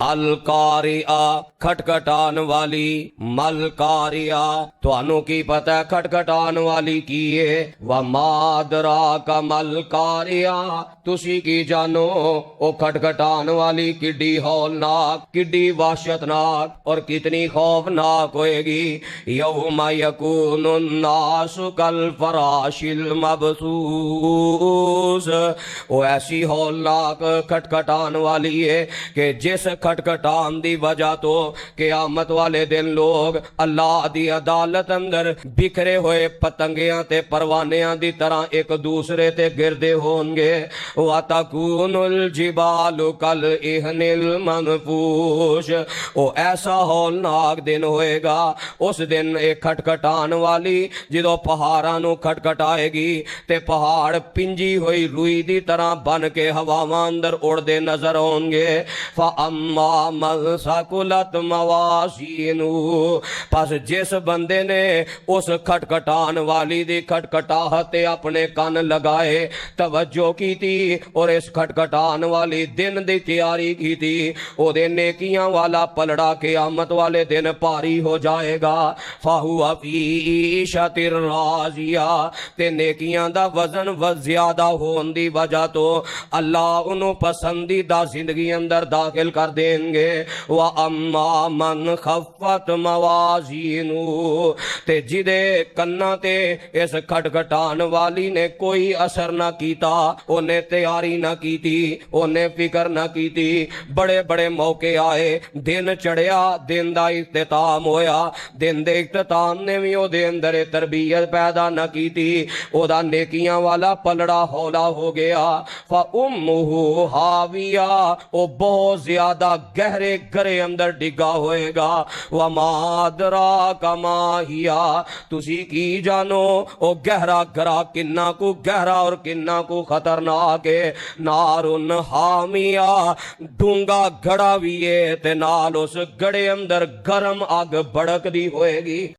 अलकारिया खटखटान वाली, मलकारिया थानू की पता खटखटान वाली की है। व मादरा का मलकारिया तुसी की जानो ओ खटखटान वाली किड्डी हौलनाक, किड्डी वहशतनाक और कितनी खौफनाक होएगी। यौम यकूनुन नासु कल फराशिल मबसूस, वो ऐसी हौलनाक खटखटान वाली है कि जिस खटखटान दी वजह तो क़यामत वाले दिन लोग अल्लाह दी अदालत अंदर बिखरे हुए पतंगियां ते परवानियां दी तरह एक दूसरे ते गिरदे होंगे। व तकूनुल जिबालु कल इहनिल मनफूश, वो ऐसा हौलनाक दिन होएगा। उस दिन एक खटखटान वाली जो पहाड़ां नू खटखटाएगी ते पहाड़ पिंजी हुई रुई दी तरह बन के हवावां अंदर उड़दे नजर आउणगे। अम्मा मन सकुलत मवासीनु, बस जिस बंदे ने उस खटखटान वाली दी खटखटाहट अपने कन लगाए, तवज्जो की थी और इस खटखटान वाली दिन दी तैयारी की थी, ओदे नेकियां वाला पलड़ा क़यामत वाले दिन भारी हो जाएगा। फाहुआ फी शतिर राजिया, ते नेकियां दा वजन ज्यादा होने दी वजह तो अल्लाह उन्हों पसंदीदा जिंदगी अंदर दाखिल कर देंगे। व अम्मा मन खफत मवाजीनू, ते जिदे कन्ना ते इस खटखटान वाली ने कोई असर ना कीता, उन्हें तैयारी ना की थी, उन्हें फिक्र ना की थी। बड़े बड़े मौके आए, दिन चढ़िया, दिन का इख्तिताम होया, दिन दे इख्तिताम ने भी ओदे अंदर तरबियत पैदा ना की थी, ओदा नेकियां वाला पलड़ा हौला हो गया। फा उम्मुहु हाविया, ओ बहुत ज्यादा गहरे गरे अंदर डिगा होएगा। व मादरा कमाहिया, तुसी की जानो ओ गहरा गरा किन्ना को गहरा और किन्ना को खतरनाक है। नारुन हामिया, डूंगा गड़ा भी है ते नाल उस गड़े अंदर गरम अग भड़कदी होएगी।